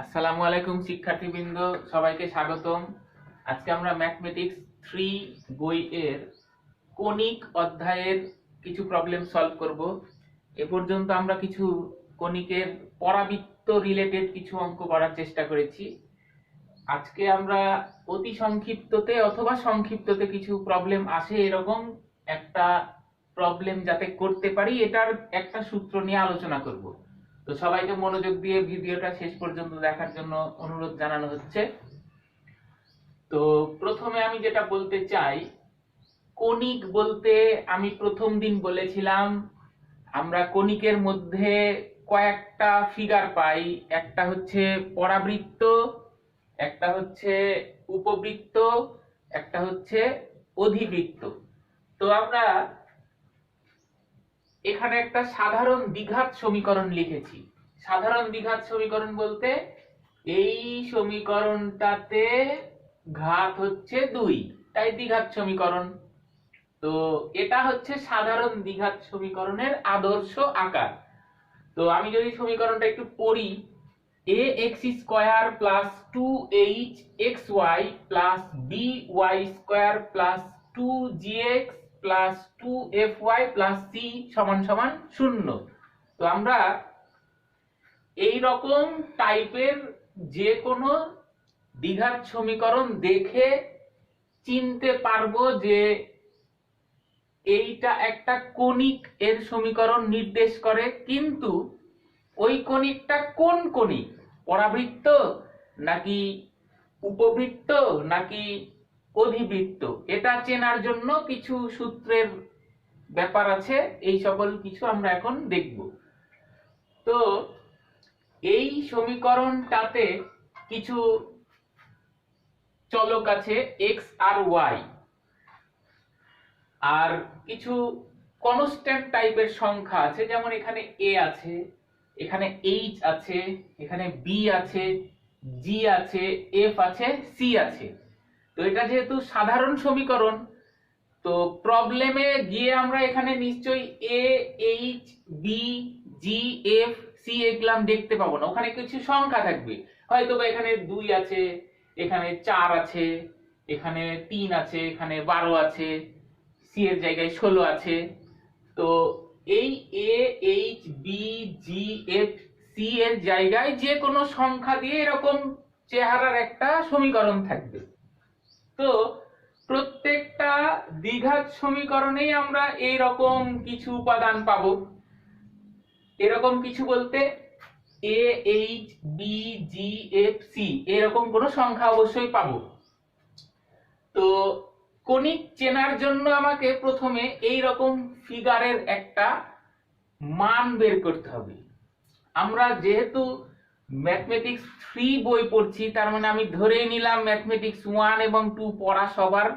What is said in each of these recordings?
আসসালামু আলাইকুম শিক্ষার্থীবৃন্দ, সবাইকে স্বাগতম। আজকে আমরা ম্যাথমেটিক্স 3 বই এর কনিক অধ্যায়ের কিছু প্রবলেম সলভ করব। এ পর্যন্ত আমরা কিছু কনিকের পরাবৃত্ত রিলেটেড কিছু অঙ্ক করার চেষ্টা করেছি। আজকে আমরা অতি সংক্ষিপ্ততে অথবা সংক্ষিপ্ততে কিছু প্রবলেম আসে এরকম একটা প্রবলেম যাতে করতে পারি, এটার একটা সূত্র নিয়ে আলোচনা করব। তো সবাইকে মনোযোগ দিয়ে ভিডিওটা শেষ পর্যন্ত দেখার জন্য অনুরোধ জানানো হচ্ছে। তো প্রথমে আমি যেটা বলতে চাই, কনিক বলতে আমি প্রথম দিন বলেছিলাম আমরা কনিকের মধ্যে কয়েকটা ফিগার পাই। একটা হচ্ছে পরাবৃত্ত, একটা হচ্ছে উপবৃত্ত, একটা হচ্ছে অধিবৃত্ত। তো আমরা এখানে একটা সাধারণ দ্বিঘাত সমীকরণ লিখেছি। সাধারণ দ্বিঘাত সমীকরণ বলতে এই সমীকরণটাতে ঘাত হচ্ছে 2, তাই দ্বিঘাত সমীকরণ। তো এটা হচ্ছে সাধারণ দ্বিঘাত সমীকরণের আদর্শ আকার। তো আমি যদি সমীকরণটা একটু পড়ি, ax square plus 2hxy plus by square plus 2gx plus 2fy plus c সমান সমান 0। তো আমরা এই রকম টাইপের যে কোনো দ্বিঘাত সমীকরণ দেখে চিনতে পারবো যে এইটা একটা কনিক এর সমীকরণ নির্দেশ করে। কিন্তু ওই কনিকটা কোন কনিক, পরাবৃত্ত নাকি উপবৃত্ত নাকি অধিবৃত্ত, এটা চেনার জন্য কিছু সূত্রের ব্যাপার আছে। এই সকল কিছু আমরা এখন দেখব। তো এই সমীকরণটাতে কিছু চলক আছে x আর y, আর কিছু কনস্ট্যান্ট টাইপের সংখ্যা আছে। যেমন এখানে a আছে, এখানে h আছে, এখানে b আছে, g আছে, f আছে, c আছে। তো এটা যেহেতু সাধারণ সমীকরণ, তো প্রবলেমে গিয়ে আমরা এখানে নিশ্চয়ই a h b g f c এগুলো দেখতে পাবো না। ওখানে কিছু সংখ্যা থাকবে, হয়তো বা এখানে 2 আছে, এখানে 4 আছে, এখানে 3 আছে, এখানে 12 আছে, c এর জায়গায় 16 আছে। তো এই a h b g f c এর জায়গায় যে কোনো সংখ্যা দিয়ে এরকম চেহারার একটা সমীকরণ থাকবে। তো প্রত্যেকটা দ্বিঘাত সমীকরণেই আমরা এই রকম কিছু উপাদান পাবো। এরকম কিছু বলতে a h b g f c এরকম কোন সংখ্যা অবশ্যই পাবো। তো কনিক চেনার জন্য আমাকে প্রথমে এই রকম ফিগারের একটা মান বের করতে হবে। আমরা যেহেতু ম্যাথমেটিক্স 3 বই পড়ছি, তার মানে আমি ধরেই নিলাম ম্যাথমেটিক্স 1 এবং 2 পড়া সবার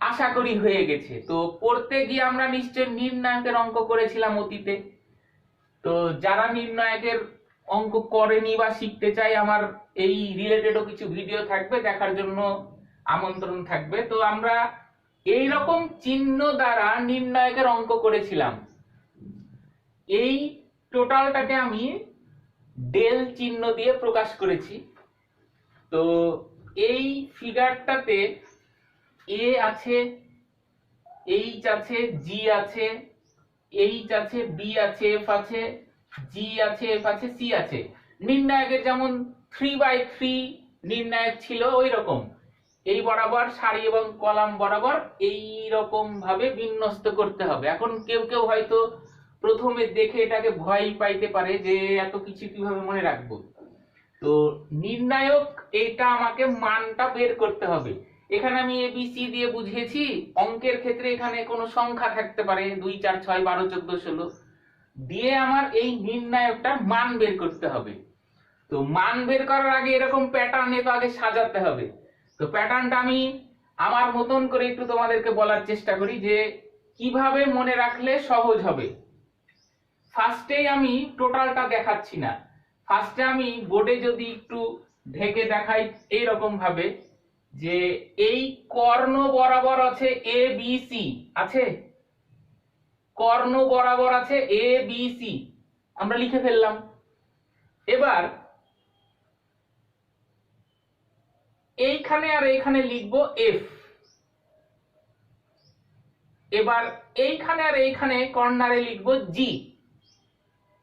আশা করি হয়ে গেছে। তো পড়তে গিয়ে আমরা নিশ্চয় নির্ণায়কের অঙ্ক করেছিলাম অতীতে। তো যারা নির্ণায়কের অঙ্ক করেনি বা শিখতে চাই, আমার এই রিলেটেডও কিছু ভিডিও থাকবে, দেখার জন্য আমন্ত্রণ থাকবে। তো আমরা এই রকম চিহ্ন দ্বারা নির্ণায়কের অঙ্ক করেছিলাম। এই টোটালটাকে আমি ডেল চিহ্ন দিয়ে প্রকাশ করেছি। তো এই ফিগারটাতে a আছে, h আছে, g আছে, h আছে, b আছে, f আছে, g আছে, f আছে, c আছে। নির্ণায়কের যেমন 3/3 নির্ণায়ক ছিল ওই রকম এই বরাবর সারি এবং কলাম বরাবর এই রকম ভাবে বিন্যস্ত করতে হবে। এখন কেউ কেউ হয়তো প্রথমে দেখে এটাকে ভয় পাইতে পারে যে এত কিছু কিভাবে মনে রাখবো। তো নির্ণায়ক এটা আমাকে মানটা বের করতে হবে। এখানে আমি a b c দিয়ে বুঝিয়েছি। অঙ্কের ক্ষেত্রে এখানে কোনো সংখ্যা থাকতে পারে 2 4 6 12 14 16 দিয়ে আমার এই নির্ণায়কটার মান বের করতে হবে। তো মান বের করার আগে এরকম প্যাটার্নে তো আগে সাজাতে হবে। তো প্যাটার্নটা আমি আমার মতন করে একটু তোমাদেরকে বলার চেষ্টা করি যে কিভাবে মনে রাখলে সহজ হবে। ফার্স্টেই আমি টোটালটা দেখাচ্ছি না, ফার্স্টে আমি বোর্ডে যদি একটু ঢেকে দেখাই এইরকম ভাবে যে এই কর্ণ বরাবর আছে এ বি সি আছে, কর্ণ বরাবর আছে এ বি সি, আমরা লিখে ফেললাম। এবার এইখানে আর এইখানে লিখবো এফ। এবার এইখানে আর এইখানে কর্নারে লিখবো জি।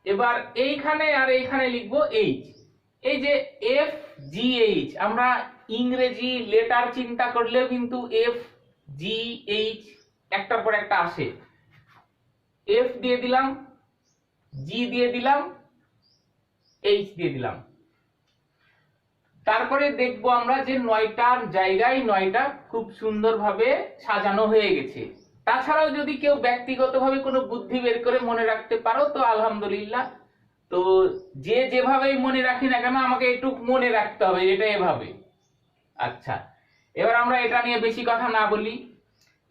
এবার এইখানে আর এইখানে লিখবো এইচ। এই যে এফ জি এইচ, আমরা ইংরেজি লেটার চিন্তা করলেও কিন্তু এফ জি এইচ একটার পর একটা আসে। এফ দিয়ে দিলাম, জি দিয়ে দিলাম, এইচ দিয়ে দিলাম। তারপরে দেখবো আমরা যে 9টার জায়গায় 9টা খুব সুন্দরভাবে সাজানো হয়ে গেছে। তাছাড়াও যদি কেউ ব্যক্তিগতভাবে কোনো বুদ্ধি বের করে মনে রাখতে পারো তো আলহামদুলিল্লাহ। তো যে যেভাবেই মনে রাখি না কেন আমাকে একটু মনে রাখতে হবে এটা এভাবে। আচ্ছা, এবার আমরা এটা নিয়ে বেশি কথা না বলি।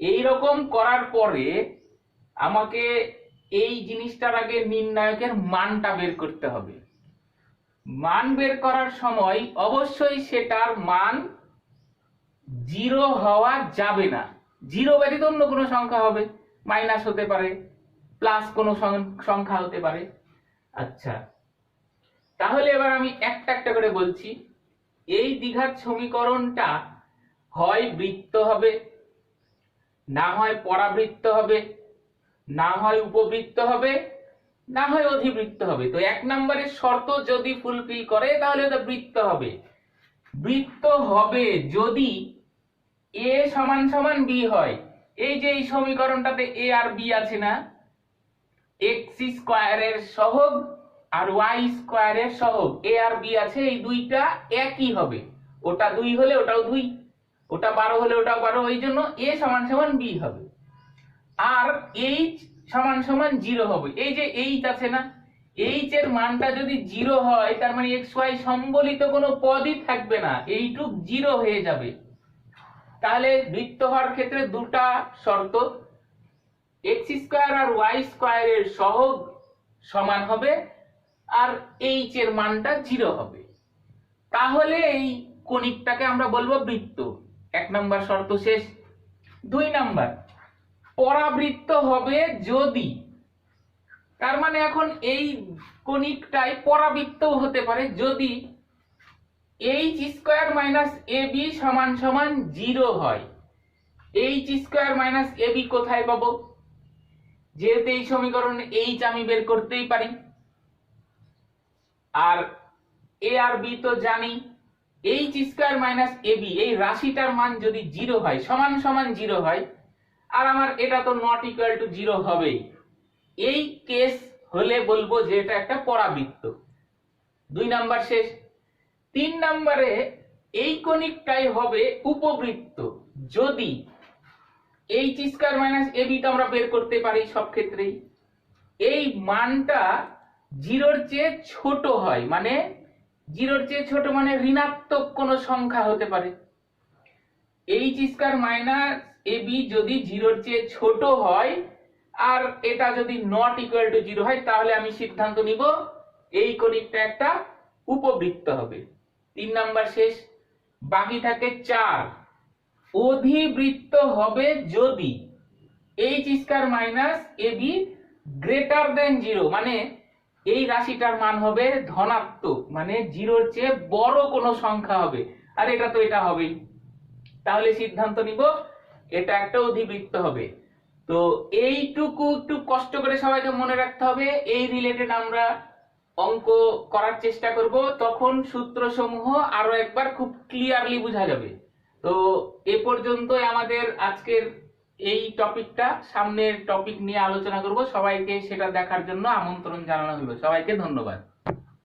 এই রকম করার পরে আমাকে এই জিনিসটার আগে নির্ণায়কের মানটা বের করতে হবে। মান বের করার সময় অবশ্যই সেটার মান 0 হওয়া যাবে না। 0 ব্যতীত অন্য কোনো সংখ্যা হবে, মাইনাস হতে পারে, প্লাস কোনো সংখ্যা হতে পারে। আচ্ছা, তাহলে এবার আমি একটা একটা করে বলছি। এই দ্বিঘাত সমীকরণটা হয় বৃত্ত হবে, না হয় পরাবৃত্ত হবে, না হয় উপবৃত্ত হবে, না হয় অধিবৃত্ত হবে। তো 1 নম্বরের শর্ত যদি ফুলফিল করে তাহলে এটা বৃত্ত হবে। বৃত্ত হবে যদি এ সমান সমান বি হয়। এই যে এই সমীকরণটাতে এ আর বি আছে না, এক্স স্কয়ারের সহগ আর ওয়াই স্কয়ারের সহগ, এ আর বি আছে, এই দুইটা একই হবে। ওটা 2 হলে ওটাও 2, ওটা 12 হলে ওটাও 12, এই জন্য এ সমান সমান বি হবে। আর এইচ সমান সমান 0 হবে। এই যে এইচ আছে না, এইচ এর মানটা যদি 0 হয় তার মানে এক্স ওয়াই সম্বলিত কোনো পদই থাকবে না, এইটুক 0 হয়ে যাবে। তাহলে বৃত্ত হওয়ার ক্ষেত্রে দুটা শর্ত, এক্স স্কয়ার আর ওয়াই স্কয়ারের সহগ সমান হবে আর এইচ এর মানটা 0 হবে। তাহলে এই কণিকটাকে আমরা বলবো বৃত্ত। 1 নম্বর শর্ত শেষ। 2 নম্বর, পরাবৃত্ত হবে যদি, তার মানে এখন এই কণিকটাই পরাবৃত্তও হতে পারে যদি H square minus A B সমান সমান 0 হয়। H square minus A B কোথায় পাবো? যেহেতু এই সমীকরণে এইচ আমি বের করতেই পারি, আর এ আর বি তো জানি। H square minus A B এই রাশিটার মান যদি 0 হয়, সমান সমান 0 হয়, আর আমার এটা তো নট ইকুয়াল টু 0 হবেই, এই কেস হলে বলবো যে এটা একটা পরাবৃত্ত। 2 নাম্বার শেষ। 3 নম্বরে এই কণিকটাই হবে উপবৃত্ত যদি H square minus A B তো আমরা বের করতে পারি সব ক্ষেত্রেই, এই মানটা 0-র চেয়ে ছোট হয়, মানে 0-র চেয়ে ছোট মানে ঋণাত্মক কোনো সংখ্যা হতে পারে। H square minus A B যদি 0-র চেয়ে ছোট হয় আর এটা যদি নট ইকুয়াল টু 0 হয় তাহলে আমি সিদ্ধান্ত নিব এই কণিকটা একটা উপবৃত্ত হবে। 3 নাম্বার শেষ। বাকি থাকে 4, অধিবৃত্ত হবে যদি H square minus A B greater than 0, মানে এই রাশিটার মান হবে ধনাত্মক, মানে 0-র চেয়ে বড় কোনো সংখ্যা হবে, আর এটা তো এটা হবেই। তাহলে সিদ্ধান্ত নিব এটা একটা অধিবৃত্ত হবে। তো এইটুকু একটু কষ্ট করে সবাইকে মনে রাখতে হবে। এই রিলেটেড আমরা অঙ্ক করার চেষ্টা করব, তখন সূত্রসমূহ আরো একবার খুব ক্লিয়ারলি বোঝা যাবে। তো এ পর্যন্তই আমাদের আজকের এই টপিকটা। সামনের টপিক নিয়ে আলোচনা করব, সবাইকে সেটা দেখার জন্য আমন্ত্রণ জানানো হলো। সবাইকে ধন্যবাদ।